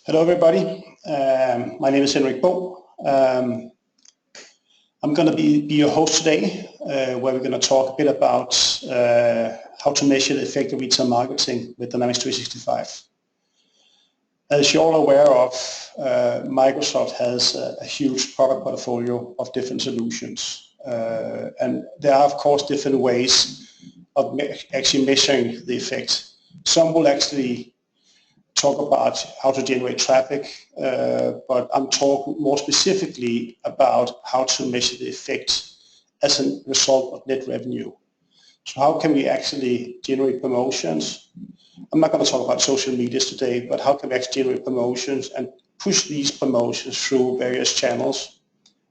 Hello everybody, my name is Henrik Bo. I'm going to be your host today, where we're going to talk a bit about how to measure the effect of retail marketing with Dynamics 365. As you're all aware of, Microsoft has a huge product portfolio of different solutions, and there are of course different ways of actually measuring the effect. Some will actually talk about how to generate traffic, but I'm talking more specifically about how to measure the effect as a result of net revenue. So how can we actually generate promotions? I'm not going to talk about social media today, but how can we actually generate promotions and push these promotions through various channels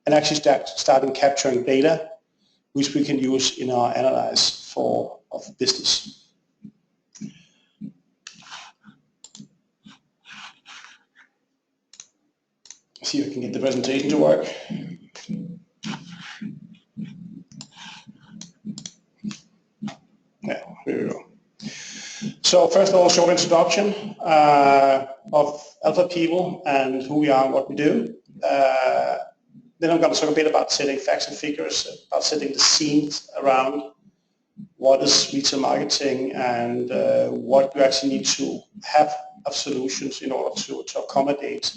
and actually starting capturing data, which we can use in our analysis of business. See if I can get the presentation to work. Yeah, here we go. So first of all, short introduction of AlfaPeople and who we are and what we do. Then I'm going to talk a bit about setting facts and figures, about setting the scenes around what is retail marketing and what you actually need to have of solutions in order to accommodate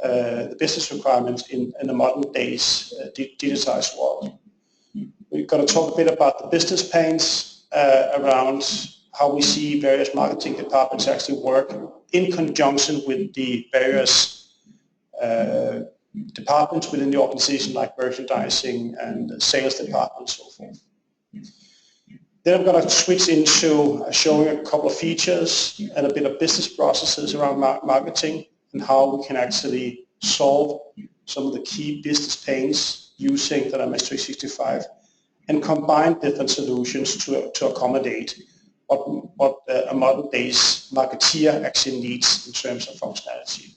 the business requirements in the modern days digitized world. We're going to talk a bit about the business pains around how we see various marketing departments actually work in conjunction with the various departments within the organization, like merchandising and sales departments and so forth. Then I'm going to switch into showing a couple of features and a bit of business processes around marketing, and how we can actually solve some of the key business pains using Dynamics 365 and combine different solutions to accommodate what a modern day's marketeer actually needs in terms of functionality.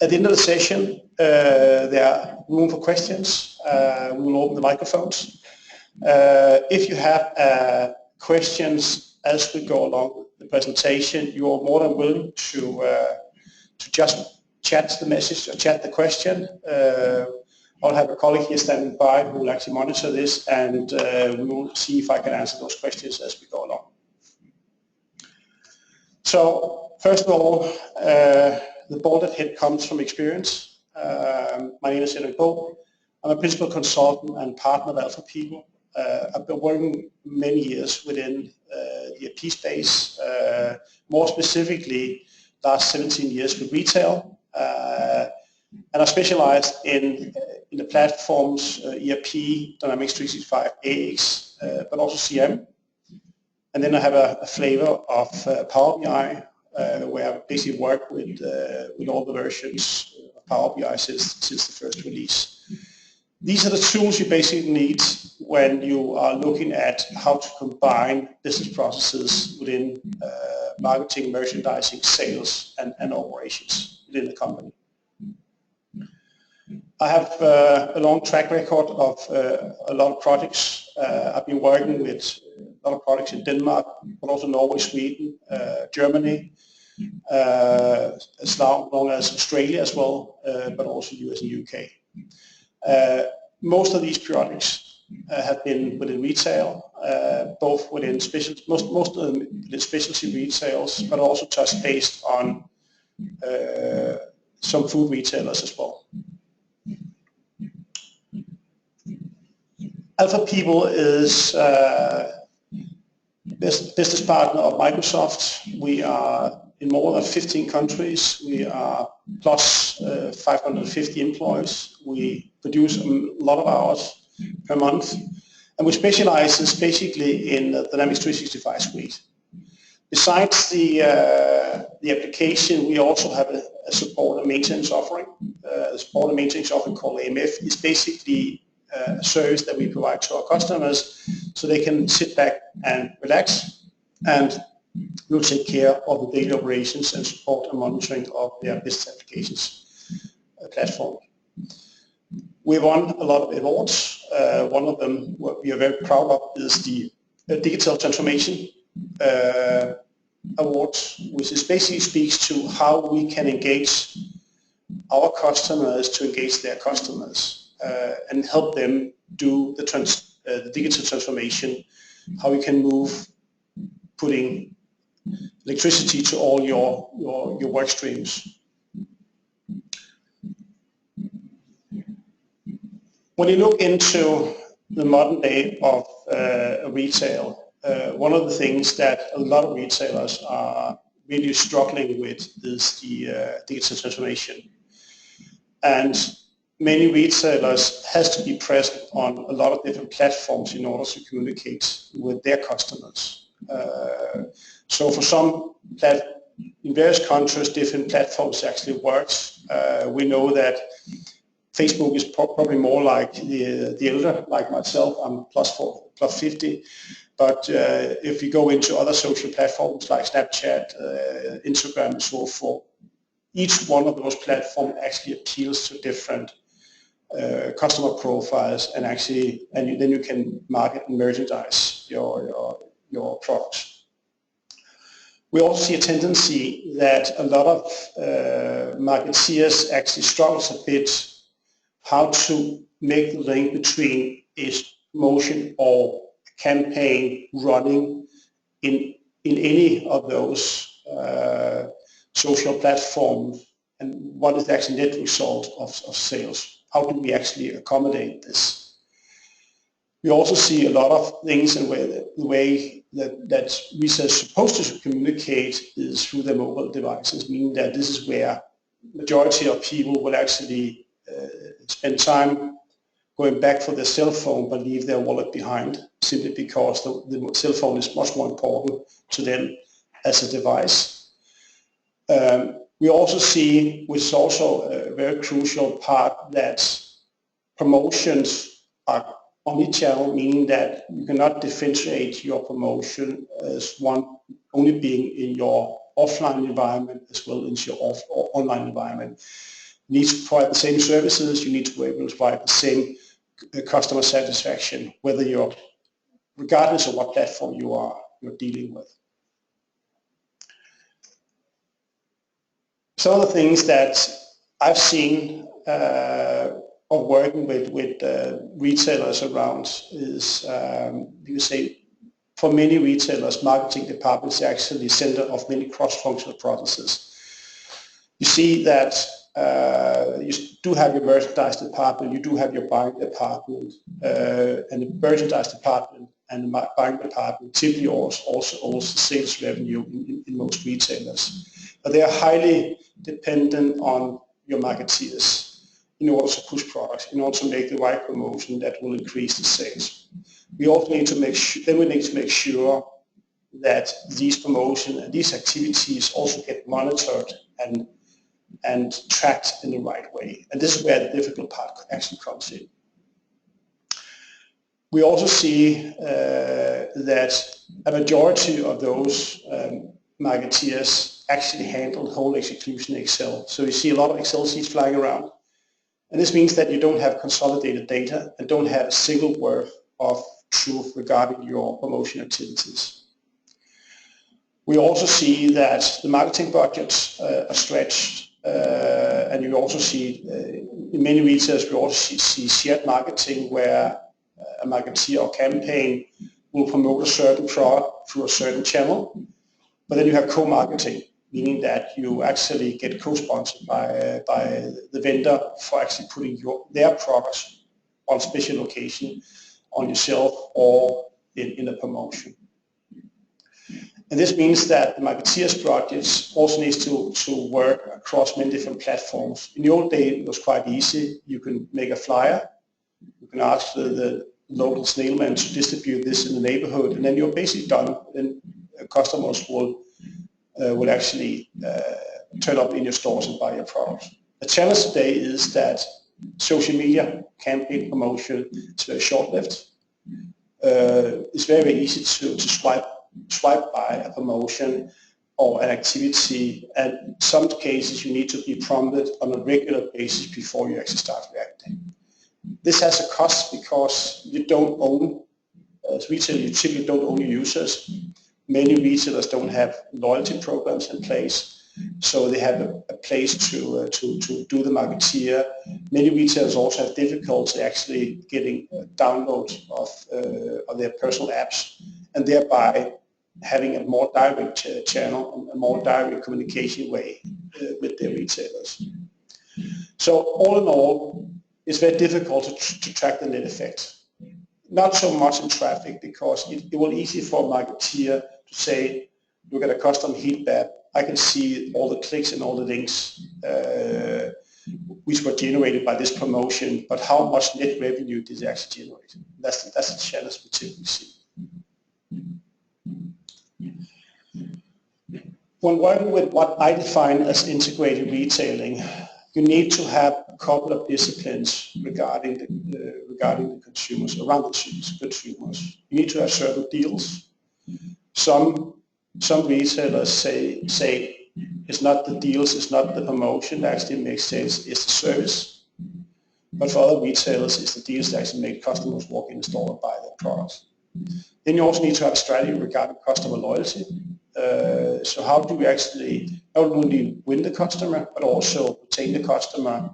At the end of the session, there are room for questions. We will open the microphones. If you have questions as we go along the presentation, you are more than willing to just chat the message or chat the question. I'll have a colleague here standing by who will actually monitor this, and we will see if I can answer those questions as we go along. So first of all, the bolded head comes from experience. My name is Henrik Bo. I'm a principal consultant and partner of AlfaPeople. I've been working many years within the EP space, more specifically last 17 years with retail, and I specialized in the platforms ERP, Dynamics 365, AX, but also CM. And then I have a flavor of Power BI, where I basically work with all the versions of Power BI since the first release. These are the tools you basically need when you are looking at how to combine business processes within marketing, merchandising, sales, and operations within the company. I have a long track record of a lot of projects. I've been working with a lot of projects in Denmark, but also Norway, Sweden, Germany, as long as Australia as well, but also US and UK. Most of these projects have been within retail, both within most of them within specialty retails, but also touched based on some food retailers as well. AlfaPeople is business partner of Microsoft. We are in more than 15 countries. We are plus 550 employees. We produce a lot of hours per month, and we specialize basically in the Dynamics 365 suite. Besides the application, we also have a support and maintenance offering. The support and maintenance offering called AMF is basically a service that we provide to our customers so they can sit back and relax, and we'll take care of the daily operations and support and monitoring of their business applications platform. We won a lot of awards. One of them we are very proud of is the digital transformation Awards, which is basically speaks to how we can engage our customers to engage their customers and help them do the digital transformation, how we can move putting electricity to all your work streams. When you look into the modern day of retail, one of the things that a lot of retailers are really struggling with is the digital transformation. And many retailers has to be present on a lot of different platforms in order to communicate with their customers. So for some, in various countries, different platforms actually works. We know that Facebook is probably more like the elder, like myself. I'm plus 50. But if you go into other social platforms like Snapchat, Instagram, and so forth, each one of those platforms actually appeals to different customer profiles, and then you can market and merchandise your products. We also see a tendency that a lot of marketeers actually struggles a bit how to make the link between a promotion or campaign running in any of those social platforms, and what is the actual net result of sales. How do we actually accommodate this? We also see a lot of things in the way that retail is supposed to communicate is through their mobile devices, meaning that this is where majority of people will actually spend time going back for their cell phone but leave their wallet behind, simply because the cell phone is much more important to them as a device. We also see, which is also a very crucial part, that promotions are omnichannel, meaning that you cannot differentiate your promotion as one only being in your offline environment as well as your online environment. You need to provide the same services, you need to be able to provide the same customer satisfaction, regardless of what platform you're dealing with. Some of the things that I've seen of working with retailers around is, you could say, for many retailers, marketing departments are actually the center of many cross-functional processes. You see that you do have your merchandise department, you do have your buying department, and the merchandise department and the buying department typically also owns the sales revenue in most retailers. But they are highly dependent on your marketeers in order to push products, in order to make the right promotion that will increase the sales. We also need to make sure that these promotions and these activities also get monitored and tracked in the right way. And this is where the difficult part actually comes in. We also see that a majority of those marketeers actually handle the whole execution in Excel. So you see a lot of Excel sheets flying around. And this means that you don't have consolidated data and don't have a single word of truth regarding your promotion activities. We also see that the marketing budgets are stretched, and you also see, in many retailers, we also see shared marketing where a marketeer or campaign will promote a certain product through a certain channel, but then you have co-marketing, meaning that you actually get co-sponsored by the vendor for actually putting their products on special location on your shelf or in a promotion. And this means that the marketeer's projects also needs to work across many different platforms. In the old days, it was quite easy. You can make a flyer, you can ask the local snailman to distribute this in the neighborhood, and then you're basically done. Then customers will actually turn up in your stores and buy your products. The challenge today is that social media campaign promotion is very short-lived. It's very easy to swipe by a promotion or an activity, and in some cases you need to be prompted on a regular basis before you actually start reacting. This has a cost because you don't own, as retail, you typically don't own your users. Many retailers don't have loyalty programs in place, so they have a place to do the marketeer. Many retailers also have difficulty actually getting downloads of their personal apps, and thereby having a more direct channel, a more direct communication way with their retailers. So all in all, it's very difficult to track the net effect. Not so much in traffic, because it will be easy for a marketeer to say, look at a customer heat map, I can see all the clicks and all the links which were generated by this promotion, but how much net revenue did it actually generate? That's the challenge we typically see. When working with what I define as integrated retailing, you need to have a couple of disciplines regarding the consumers, around the consumers. You need to have certain deals. Some retailers say it's not the deals, it's not the promotion that actually makes sense, it's the service. But for other retailers, it's the deals that actually make customers walk in the store and buy their products. Then you also need to have a strategy regarding customer loyalty. So how do we actually not only win the customer, but also retain the customer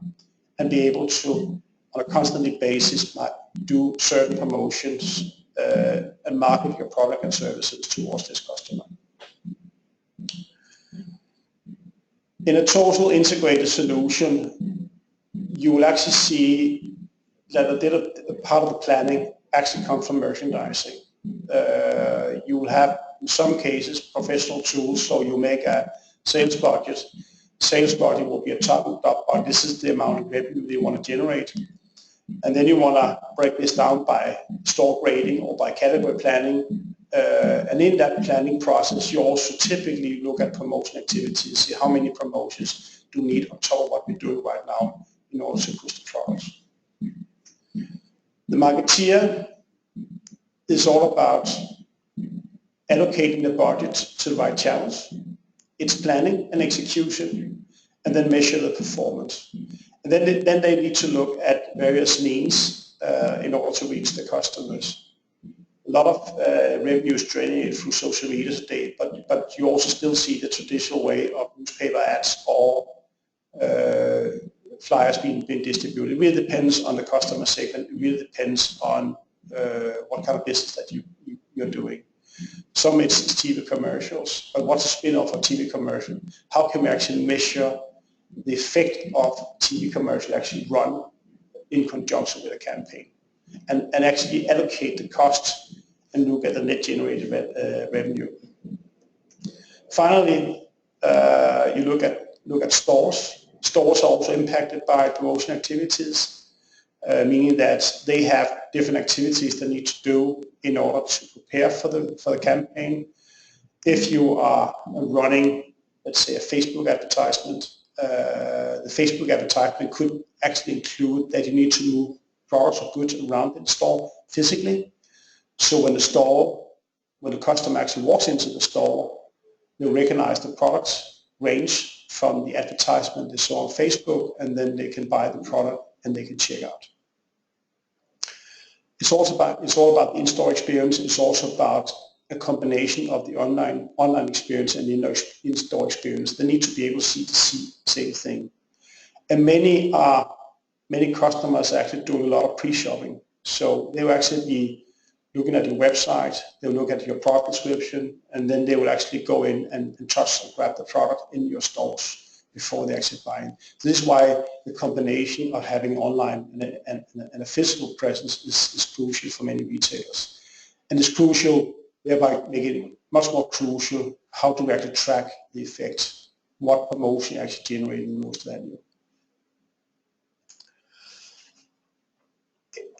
and be able to, on a constant basis, do certain promotions and market your product and services towards this customer. In a total integrated solution, you will actually see that a part of the planning actually comes from merchandising. You will have, in some cases, professional tools, so you make a sales budget. Sales budget will be a top budget. This is the amount of revenue you want to generate. And then you want to break this down by store grading or by category planning. And in that planning process, you also typically look at promotion activities, see how many promotions do you need on top of what we're doing right now in order to push the products. The marketeer is all about allocating the budget to the right channels. It's planning and execution, and then measure the performance. And then they need to look at various means in order to reach the customers. A lot of revenue is generated through social media today, but you also still see the traditional way of newspaper ads or flyers being distributed. It really depends on the customer segment. It really depends on what kind of business that you're doing. Some it's TV commercials, but what's a spin-off of TV commercial? How can we actually measure the effect of TV commercial actually run in conjunction with a campaign? And actually allocate the costs and look at the net generated revenue. Finally, you look at stores. Stores are also impacted by promotion activities, meaning that they have different activities they need to do in order to prepare for the campaign. If you are running, let's say, a Facebook advertisement, the Facebook advertisement could actually include that you need to move products or goods around in the store physically. So when the customer actually walks into the store, they'll recognize the products range from the advertisement they saw on Facebook, and then they can buy the product and they can check out. It's all about the in-store experience. It's also about a combination of the online experience and the in-store experience. They need to be able to see the same thing. And many customers are actually doing a lot of pre-shopping. So they will actually be looking at your website, they'll look at your product description, and then they will actually go in and touch and grab the product in your stores before they actually buy it. So this is why the combination of having online and a physical presence is crucial for many retailers. And it's crucial, thereby making it much more crucial, how do we actually track the effect, what promotion actually generating the most value.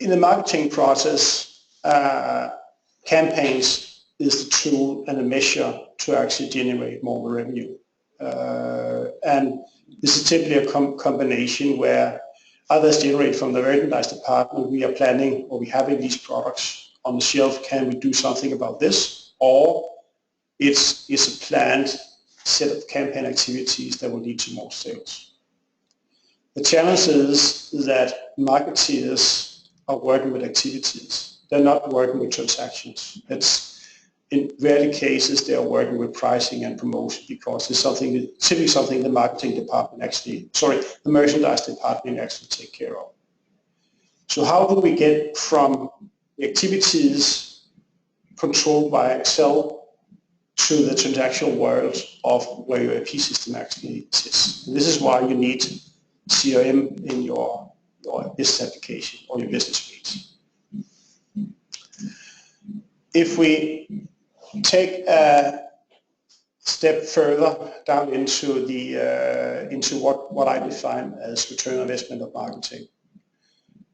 In the marketing process, campaigns is the tool and the measure to actually generate more revenue. And this is typically a combination where others generate from the merchandise department. We are planning, or we having these products on the shelf. Can we do something about this? Or it's a planned set of campaign activities that will lead to more sales. The challenge is that marketeers are working with activities. They're not working with transactions. In rare cases, they are working with pricing and promotion because it's typically something the marketing department the merchandise department actually take care of. So how do we get from the activities controlled by Excel to the transactional world of where your ERP system actually sits? And this is why you need CRM in your business application or your business suite. If we take a step further down into what I define as return on investment of marketing,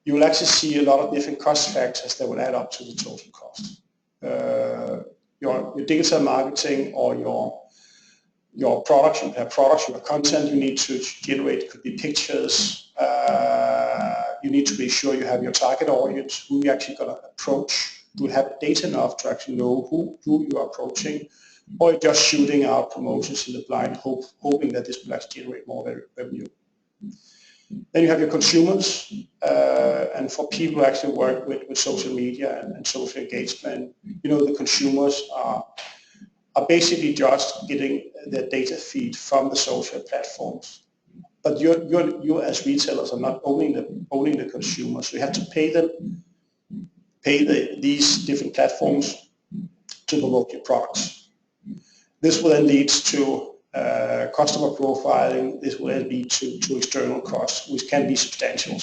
you will actually see a lot of different cost factors that will add up to the total cost. Your digital marketing or your products, you have products, you have content you need to generate. It could be pictures. You need to be sure you have your target audience, who you're actually going to approach. You have data enough to actually know who you are approaching, or you're just shooting out promotions in the blind, hoping that this will actually generate more revenue. Then you have your consumers, and for people who actually work with social media and social engagement, the consumers are basically just getting their data feed from the social platforms. But you as retailers are not owning the consumers, so you have to pay these different platforms to promote your products. This will then lead to customer profiling. This will then lead to external costs, which can be substantial.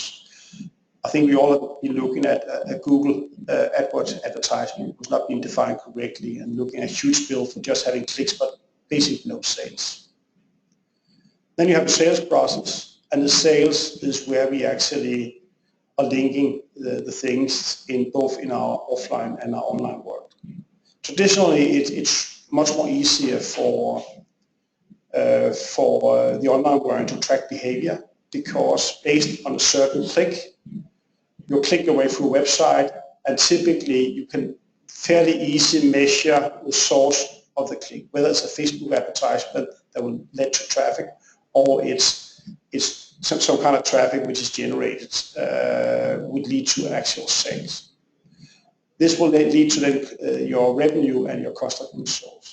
I think we all have been looking at a Google AdWords advertisement who's not been defined correctly and looking at a huge bill for just having clicks, but basically no sales. Then you have the sales process, and the sales is where we actually are linking the things in both in our offline and our online world. Traditionally, it's much more easier for the online world to track behavior, because based on a certain click, you click your way through a website, and typically you can fairly easily measure the source of the click, whether it's a Facebook advertisement that will lead to traffic, or it's some kind of traffic which is generated would lead to actual sales. This will then lead to then your revenue and your cost of goods sold.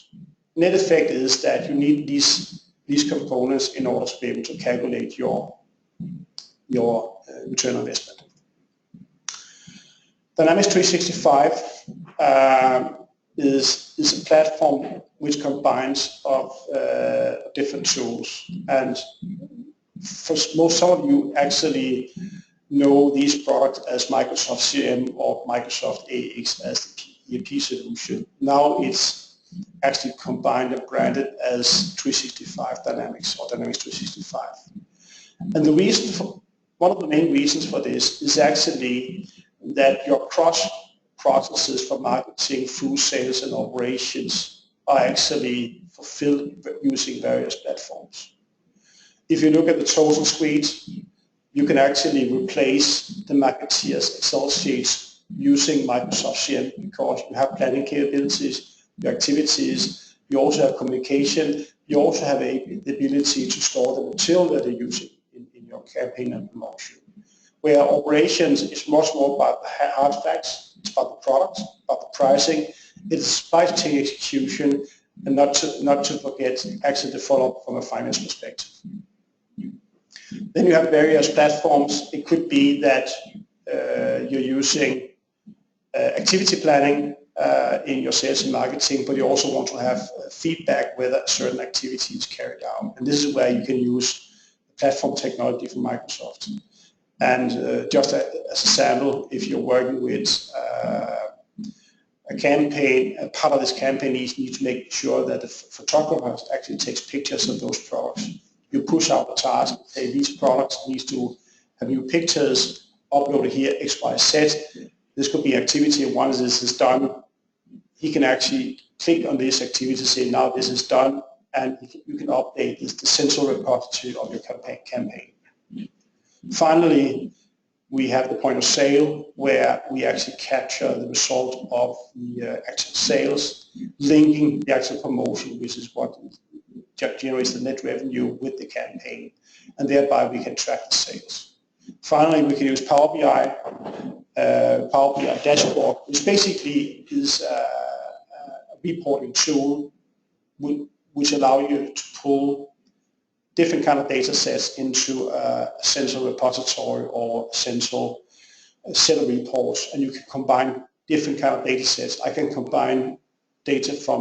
Net effect is that you need these components in order to be able to calculate your return on investment. Dynamics 365 is a platform which combines of different tools, and for some of you actually know these products as Microsoft CRM or Microsoft AX as the ERP solution. Now it's actually combined and branded as 365 Dynamics or Dynamics 365. And one of the main reasons for this is actually that your cross processes for marketing, through sales and operations are actually fulfilled using various platforms. If you look at the total suite, you can actually replace the marketeer's Excel sheets using Microsoft CRM, because you have planning capabilities, your activities, you also have communication, you also have the ability to store the material that they're using in your campaign and promotion. Where operations is much more about the hard facts, it's about the products, about the pricing, it's supply chain execution, and not to forget actually the follow-up from a finance perspective. Then you have various platforms. It could be that you're using activity planning in your sales and marketing, but you also want to have feedback whether a certain activity is carried out. And this is where you can use platform technology from Microsoft. And just as a sample, if you're working with a campaign, a part of this campaign you need to make sure that the photographer actually takes pictures of those products. You push out the task, say these products need to have new pictures uploaded here, X, Y, Z. This could be activity, and once this is done, he can actually click on this activity, say now this is done, and you can update the central repository of your campaign. Finally, we have the point of sale, where we actually capture the result of the actual sales, linking the actual promotion, which is what generates the net revenue with the campaign, and thereby we can track the sales. Finally, we can use Power BI dashboard, which basically is a reporting tool which allow you to pull different kind of data sets into a central repository or a central set of reports, and you can combine different kind of data sets. I can combine data from,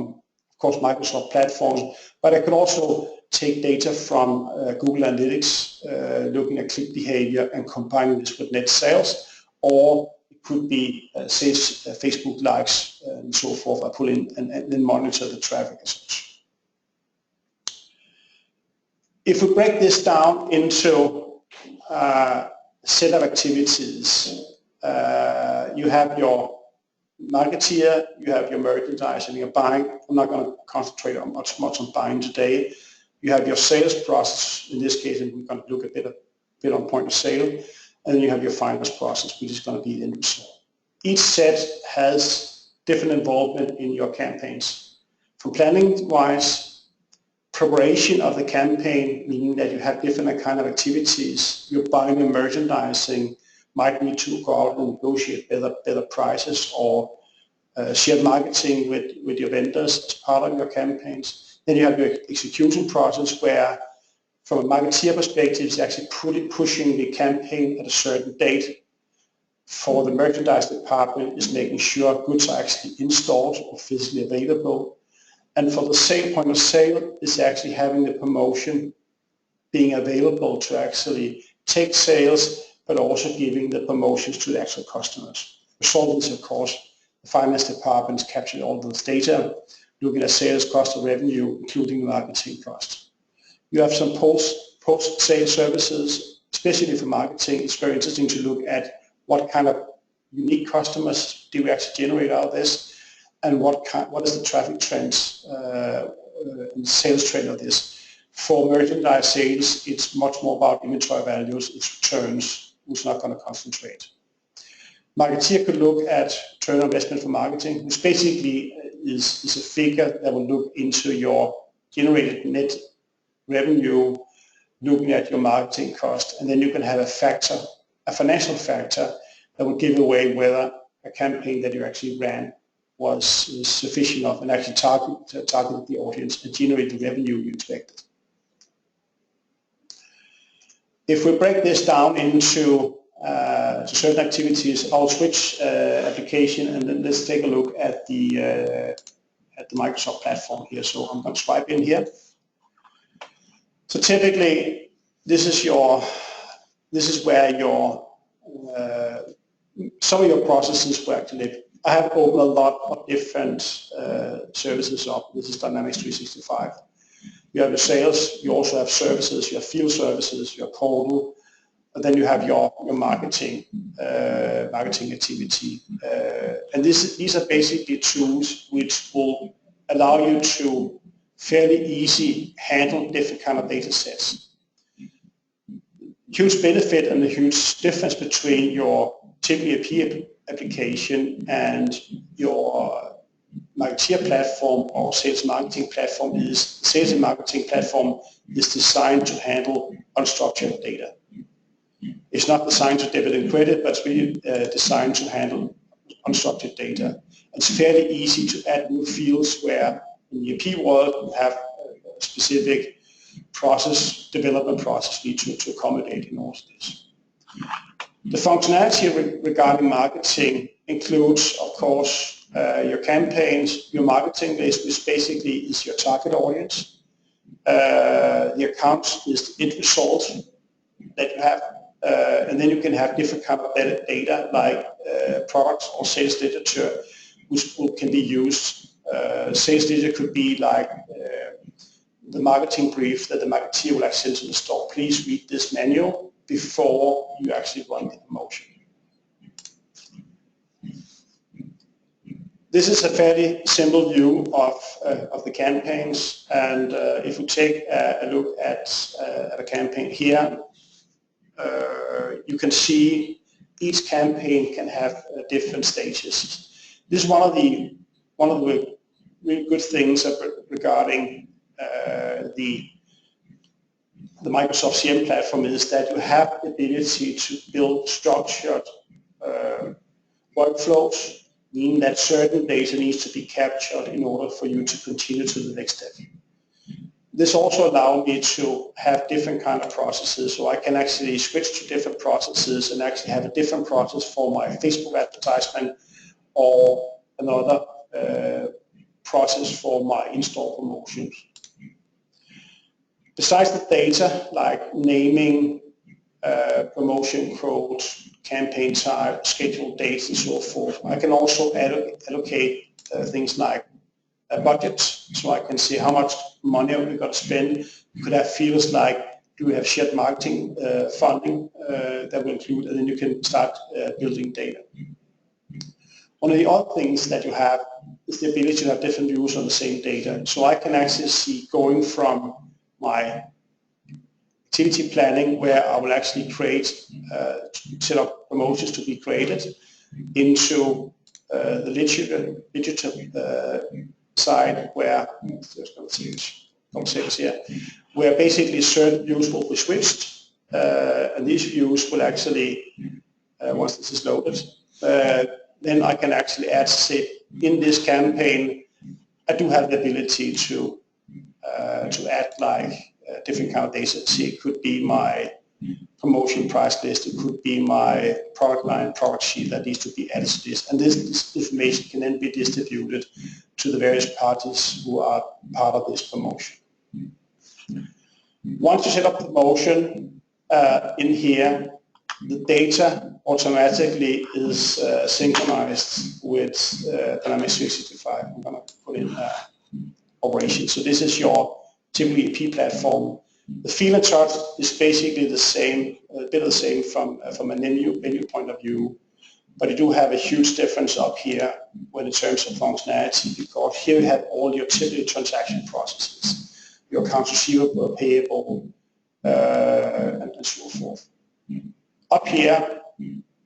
of course, Microsoft platforms, but I can also take data from Google Analytics, looking at click behavior and combining this with net sales, or it could be sales, Facebook likes, and so forth. I pull in and then monitor the traffic and such. If we break this down into a set of activities, you have your marketeer, you have your merchandise, and your buying. I'm not going to concentrate on much on buying today. You have your sales process, in this case, and we're going to look a bit on point of sale, and then you have your finance process, which is going to be the end result. Each set has different involvement in your campaigns. From planning-wise, preparation of the campaign, meaning that you have different kind of activities. Your buying and merchandising might need to go out and negotiate better prices, or shared marketing with your vendors as part of your campaigns. Then you have your execution process, where from a marketeer perspective, it's actually pushing the campaign at a certain date. For the merchandise department, is making sure goods are actually installed or physically available. And for the point of sale, is actually having the promotion being available to actually take sales, but also giving the promotions to the actual customers. The result is, of course, the finance department is capturing all this data, looking at sales, cost of revenue, including the marketing cost. You have some post-sale services, especially for marketing. It's very interesting to look at what kind of unique customers do we actually generate out of this, and what is the traffic trends and sales trend of this. For merchandise sales, it's much more about inventory values, it's returns, who's not going to concentrate. Marketeer could look at return on investment for marketing, which basically is a figure that will look into your generated net revenue, looking at your marketing cost, and then you can have a financial factor that will give away whether a campaign that you actually ran was sufficient enough and actually targeted the audience and generated the revenue you expected. If we break this down into certain activities, I'll switch application, and then let's take a look at the Microsoft platform here. So I'm going to swipe in here. So typically, this is where your some of your processes will actually live. I have opened a lot of different services up. This is Dynamics 365. You have your sales, you also have services, you have field services, your portal, and then you have your marketing activity. And these are basically tools which will allow you to fairly easy handle different kind of data sets. Huge benefit and a huge difference between your typically a application and your marketeer platform or sales marketing platform is sales and marketing platform is designed to handle unstructured data. It's not designed to debit and credit, but it's really designed to handle unstructured data. It's fairly easy to add new fields where in the ERP world you have a specific development process need to accommodate in all of this. The functionality regarding marketing includes, of course, your campaigns, your marketing list, which basically is your target audience. The account is the end result that you have, and then you can have different kind of data like products or sales literature, which can be used. Sales data could be like the marketing brief that the marketeer will actually send to the store. Please read this manual before you actually run the promotion. This is a fairly simple view of the campaigns, and if we take a look at a campaign here, you can see each campaign can have different stages. This is one of the really good things regarding the Microsoft CM platform is that you have the ability to build structured workflows meaning that certain data needs to be captured in order for you to continue to the next step. This also allows me to have different kind of processes, so I can actually switch to different processes and actually have a different process for my Facebook advertisement or another process for my in-store promotions. Besides the data, like naming, promotion codes, campaign type, scheduled dates, and so forth, I can also allocate things like a budget, so I can see how much money are we going to spend. You could have fields like, do we have shared marketing funding that will include, and then you can start building data. One of the other things that you have is the ability to have different views on the same data. So I can actually see going from my activity planning, where I will actually create, set up promotions to be created, into the digital side, where where basically certain views will be switched, and these views will actually, once this is loaded, then I can actually add, say, in this campaign, I do have the ability to add like different kind of data. See, it could be my promotion price list, it could be my product line, product sheet that needs to be added to this, and this information can then be distributed to the various parties who are part of this promotion. Once you set up the promotion in here, the data automatically is synchronized with Dynamics 365. I'm going to put in operation. So this is your typically EP platform. The feel and touch is basically the same, a bit of the same from a menu point of view, but you do have a huge difference up here when in terms of functionality, because here you have all your typical transaction processes, your accounts receivable, payable, and so forth. Up here,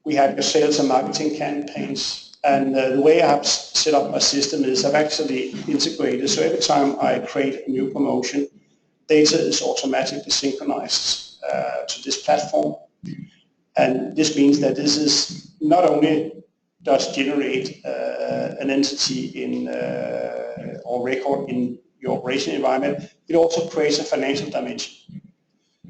we have your sales and marketing campaigns, and the way I have set up my system is I've actually integrated, so every time I create a new promotion, data is automatically synchronized to this platform, and this means that this is not only does generate an entity in or record in your operation environment, it also creates a financial dimension.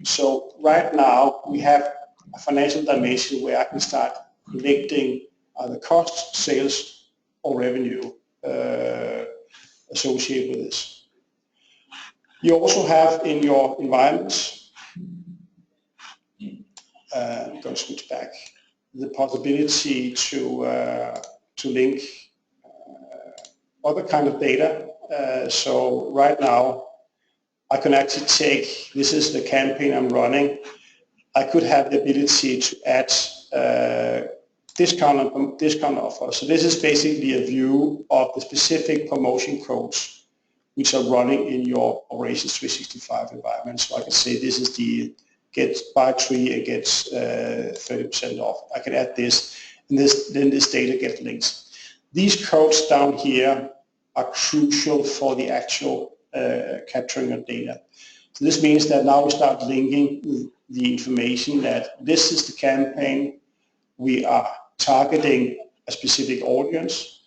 So right now we have a financial dimension where I can start collecting either costs, sales, or revenue associated with this. You also have in your environment, I'm going to switch back, the possibility to link other kind of data. So right now, I can actually take, this is the campaign I'm running, I could have the ability to add discount offer. So this is basically a view of the specific promotion codes which are running in your Operations 365 environment. So I can say this is the buy 3 and get 30% off. I can add this, and then this data gets linked. These codes down here are crucial for the actual capturing of data. So this means that now we start linking the information that this is the campaign, we are targeting a specific audience,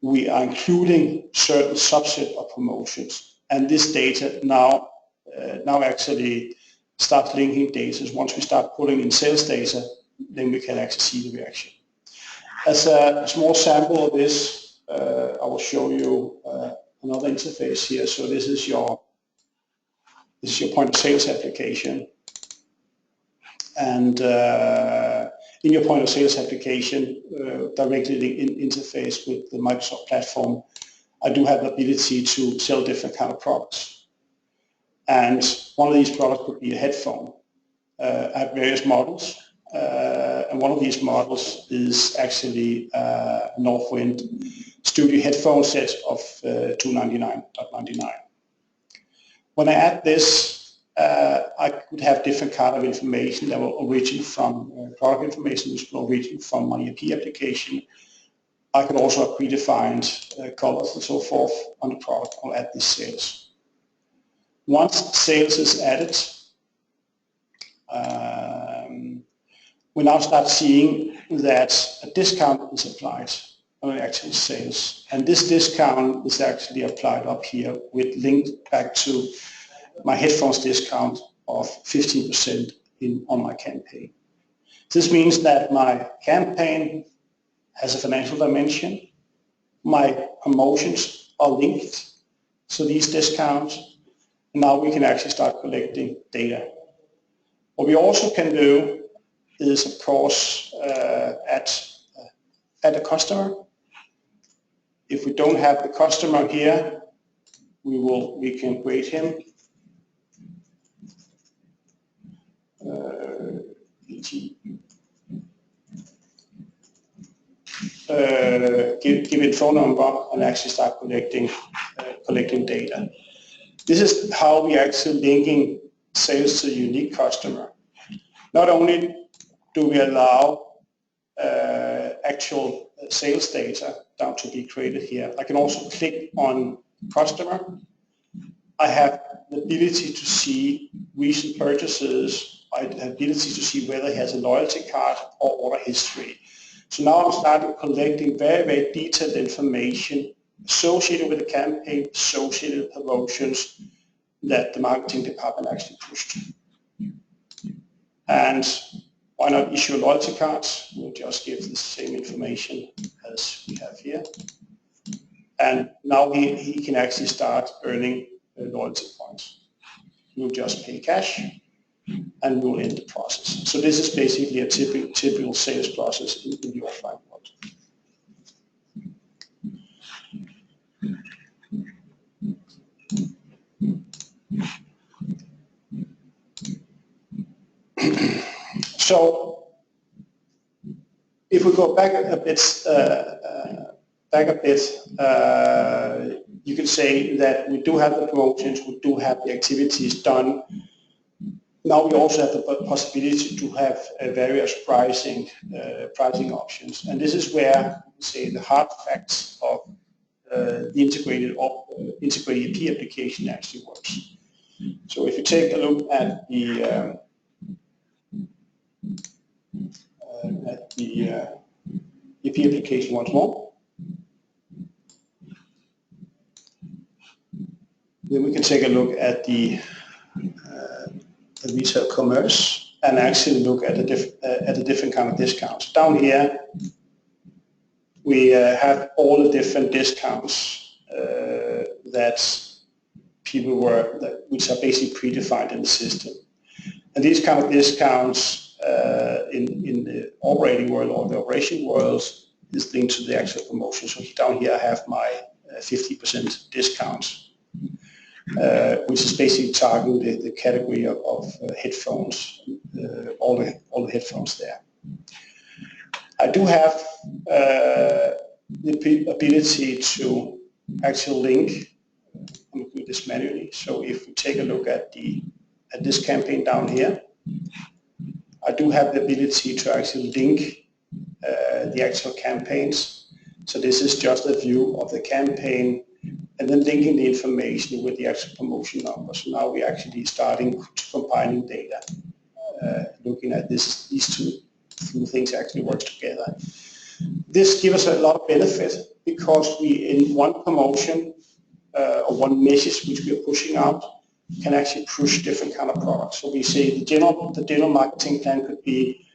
we are including certain subset of promotions, and this data now actually start linking data. Once we start pulling in sales data, then we can actually see the reaction. As a small sample of this, I will show you another interface here. So this is your point of sales application, and in your point of sales application, directly interface with the Microsoft platform, I do have the ability to sell different kind of products. And one of these products could be a headphone. I have various models, and one of these models is actually a Northwind Studio headphone set of $299.99. When I add this, I could have different kind of information that will origin from product information, which will origin from my EP application. I could also have predefined colors and so forth on the product. I'll add this sales. Once sales is added, we now start seeing that a discount is applied. on actual sales. And this discount is actually applied up here with link back to my headphones discount of 15% on my campaign. This means that my campaign has a financial dimension. My promotions are linked to these discounts. Now we can actually start collecting data. What we also can do is, of course, add a customer. If we don't have the customer here, we can create him. Give it phone number and actually start collecting data. This is how we actually linking sales to a unique customer. Not only do we allow actual sales data down to be created here, I can also click on customer. I have the ability to see recent purchases. I have the ability to see whether he has a loyalty card or order history. So now I'm starting collecting very, very detailed information associated with the campaign, associated with promotions that the marketing department actually pushed. And why not issue a loyalty card? We'll just give the same information as we have here. And now he can actually start earning loyalty points. We'll just pay cash and we'll end the process. So this is basically a typical sales process in the offline world. So if we go back a bit, you can say that we do have the promotions, we do have the activities done. Now we also have the possibility to have various pricing options, and this is where, say, the hard facts of the integrated EP application actually works. So if you take a look at the EP application once more, then we can take a look at the retail commerce and actually look at the different kind of discounts. Down here, we have all the different discounts that people which are basically predefined in the system. And these kind of discounts in the operating world or the operation world is linked to the actual promotion. So down here I have my 50% discount, which is basically targeting the category of headphones, all the headphones there. I do have the ability to actually link. I'm going to do this manually. So if we take a look at this campaign down here, I do have the ability to actually link the actual campaigns. So this is just a view of the campaign and then linking the information with the actual promotion number. So now we're actually starting to combining data, looking at these two things actually work together. This gives us a lot of benefit because we, in one promotion or one message which we are pushing out, can actually push different kind of products. So we say the general marketing plan could be,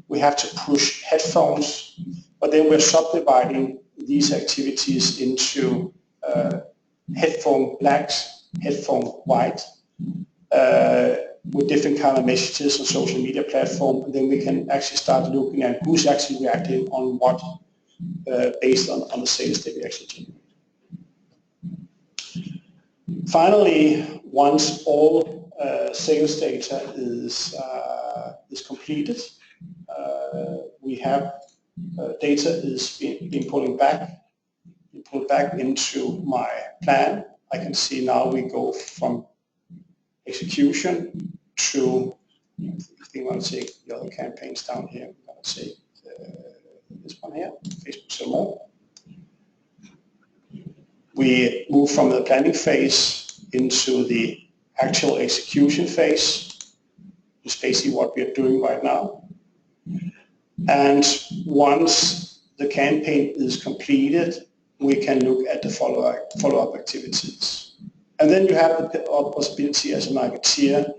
we have to push headphones, but then we're subdividing these activities into headphone blacks, headphone white, with different kind of messages on social media platform, and then we can actually start looking at who's actually reacting on what based on the sales that we actually generate. Finally, once all sales data is completed, we have data is being pulled back into my plan. I can see now we go from execution to, I think I want to take the other campaigns down here. I'm going to take this one here, Facebook Sell More. We move from the planning phase into the actual execution phase. It's basically what we are doing right now. And once the campaign is completed, we can look at the follow-up activities. And then you have the possibility as a marketeer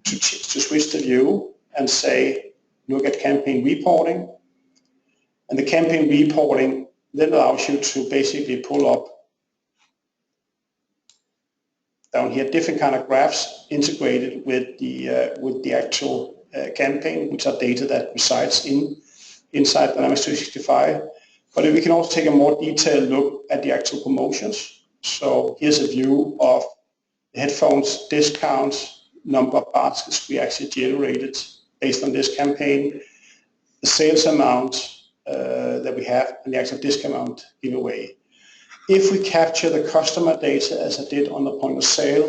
to switch the view and say, look at campaign reporting. And the campaign reporting then allows you to basically pull up down here different kind of graphs integrated with the actual campaign, which are data that resides inside Dynamics 365. But we can also take a more detailed look at the actual promotions. So here's a view of the headphones discounts, number of baskets we actually generated based on this campaign, the sales amount that we have, and the actual discount amount giveaway. If we capture the customer data as I did on the point of sale,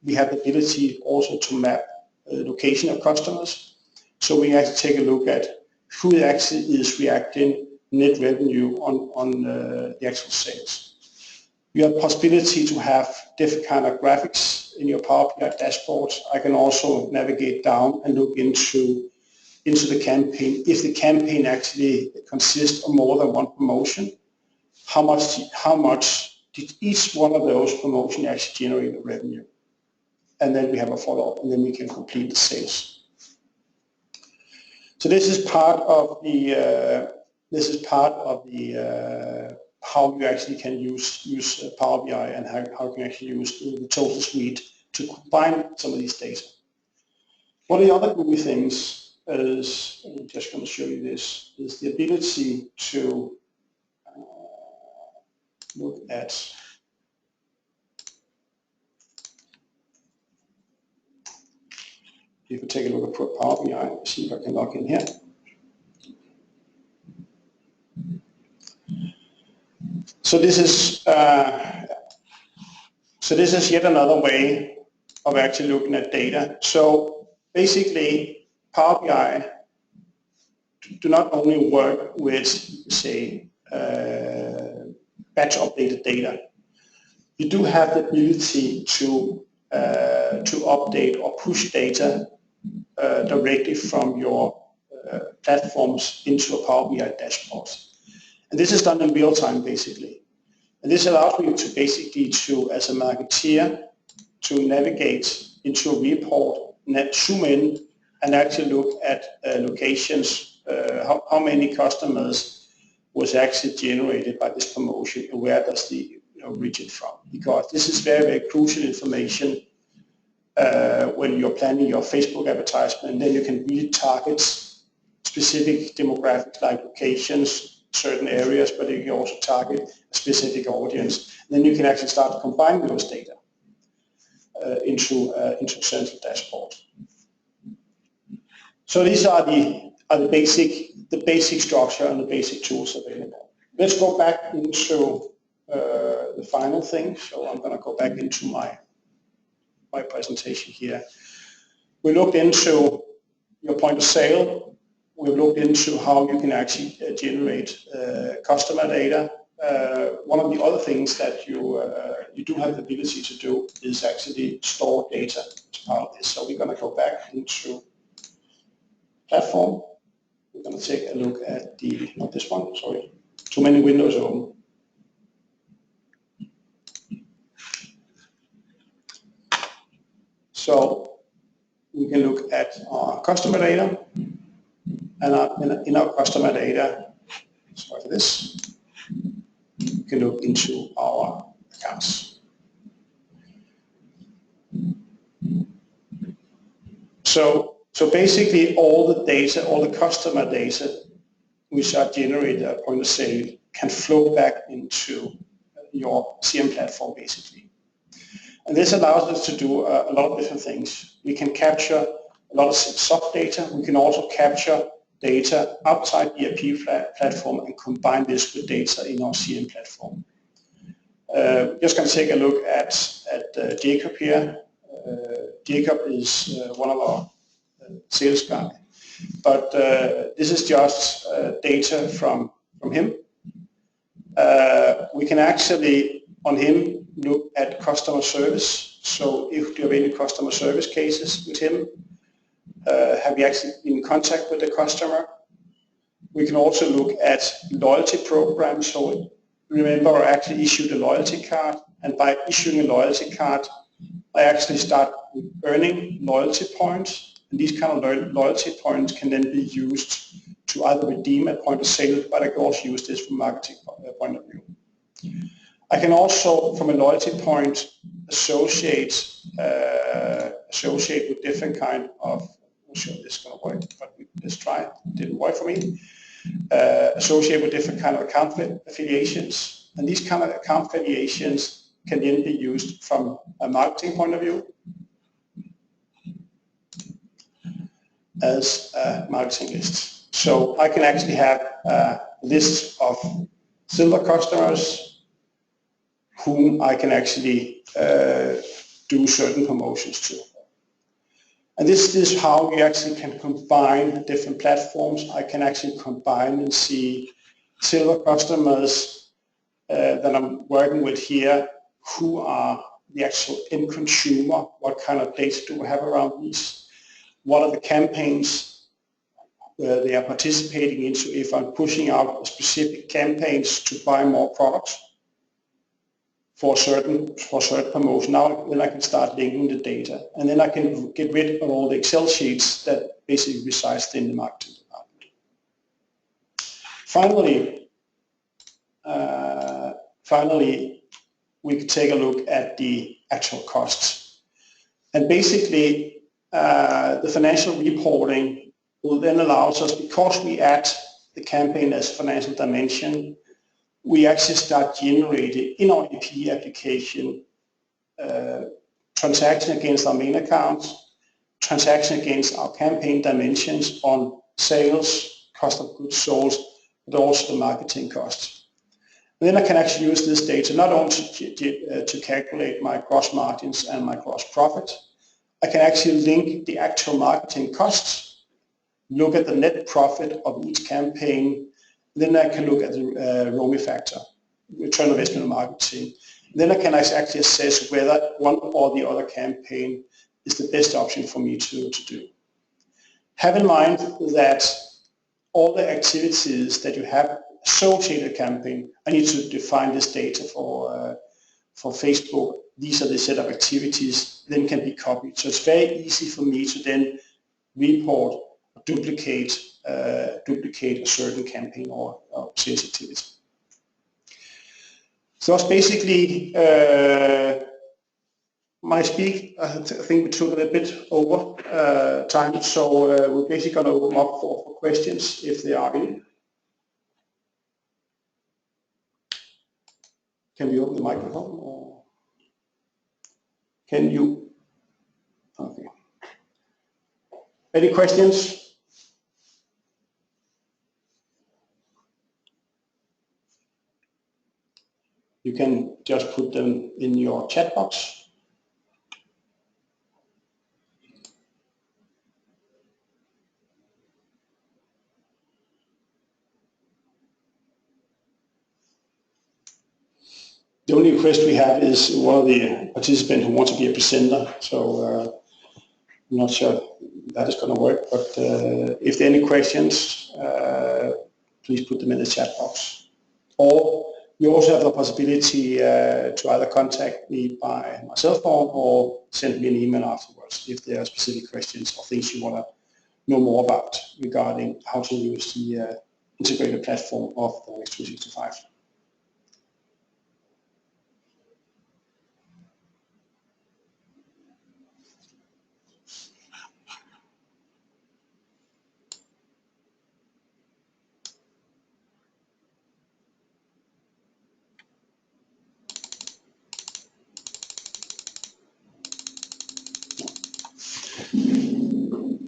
we have the ability also to map the location of customers. So we actually take a look at who actually is reacting net revenue on the actual sales. You have possibility to have different kind of graphics in your Power BI dashboards. I can also navigate down and look into the campaign. If the campaign actually consists of more than one promotion, how much did each one of those promotions actually generate the revenue? And then we have a follow-up, and then we can complete the sales. So this is part of the how you actually can use Power BI and how you can actually use the total suite to combine some of these data. One of the other good things is, I'm just going to show you this, is the ability to look at if you take a look at Power BI, see if I can log in here. So this is yet another way of actually looking at data. So basically, Power BI do not only work with, say, batch updated data. You do have the ability to update or push data directly from your platforms into a Power BI dashboard. And this is done in real time, basically. And this allows me to basically, as a marketeer, to navigate into a report, zoom in, and actually look at locations, how many customers was actually generated by this promotion, and where does the region from? Because this is very, very crucial information when you're planning your Facebook advertisement. Then you can really target specific demographics like locations, certain areas, but you can also target a specific audience. And then you can actually start combining those data into a central dashboard. So these are the basic structure and the basic tools available. Let's go back into the final thing. So I'm going to go back into my presentation here. We looked into your point of sale. We've looked into how you can actually generate customer data. One of the other things that you do have the ability to do is actually store data as part of this. So we're going to go back into platform. We're going to take a look at not this one, sorry, too many windows open. So we can look at our customer data. And in our customer data, sorry for this, we can look into our accounts. So basically all the data, all the customer data which are generated at point of sale can flow back into your CM platform basically. And this allows us to do a lot of different things. We can capture a lot of soft data. We can also capture data outside the ERP platform and combine this with data in our CM platform. Just going to take a look at Jacob here. Jacob is one of our sales guys, but this is just data from him. We can actually, on him, look at customer service. So if you have any customer service cases with him, have you actually been in contact with the customer? We can also look at loyalty programs. So remember, I actually issued a loyalty card, and by issuing a loyalty card, I actually start earning loyalty points, and these kind of loyalty points can then be used to either redeem at point of sale, but I can also use this from a marketing point of view. I can also, from a loyalty point, associate with different kind of, I'm sure this is going to work, but let's try. It didn't work for me. Associate with different kind of account affiliations, and these kind of account affiliations can then be used from a marketing point of view as a marketing list. So I can actually have a list of silver customers whom I can actually do certain promotions to. And this is how we actually can combine different platforms. I can actually combine and see silver customers that I'm working with here, who are the actual end consumer, what kind of data do we have around these, what are the campaigns they are participating in, so if I'm pushing out specific campaigns to buy more products for certain promotion, now then I can start linking the data, and then I can get rid of all the Excel sheets that basically resides in the marketing department. Finally, we could take a look at the actual costs, and basically the financial reporting will then allow us, because we add the campaign as a financial dimension, we actually start generating in our EP application transaction against our main accounts, transaction against our campaign dimensions on sales, cost of goods sold, but also the marketing costs. And then I can actually use this data not only to calculate my gross margins and my gross profit. I can actually link the actual marketing costs, look at the net profit of each campaign. Then I can look at the ROMI factor, return on investment in marketing. Then I can actually assess whether one or the other campaign is the best option for me to do. Have in mind that all the activities that you have associated campaign, I need to define this data for Facebook. These are the set of activities, then can be copied. So it's very easy for me to then report or duplicate a certain campaign or sales activity. So it's basically my speak. I think we took a little bit over time, so we're basically going to open up for questions if there are any. Can we open the microphone, or can you? Okay. Any questions? You can just put them in your chat box. The only request we have is one of the participants who wants to be a presenter, so I'm not sure that is going to work, but if there are any questions, please put them in the chat box. Or you also have the possibility to either contact me by my cell phone or send me an email afterwards if there are specific questions or things you want to know more about regarding how to use the integrated platform of Dynamics 365.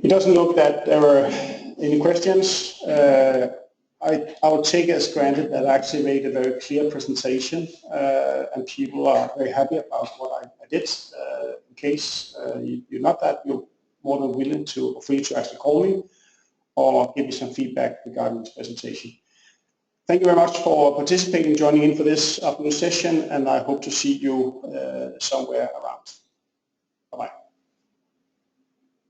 It doesn't look that there were any questions. I would take it as granted that I actually made a very clear presentation, and people are very happy about what I did. In case you're not that, you're more than willing to, free to actually call me or give me some feedback regarding this presentation. Thank you very much for participating, joining in for this afternoon session, and I hope to see you somewhere around.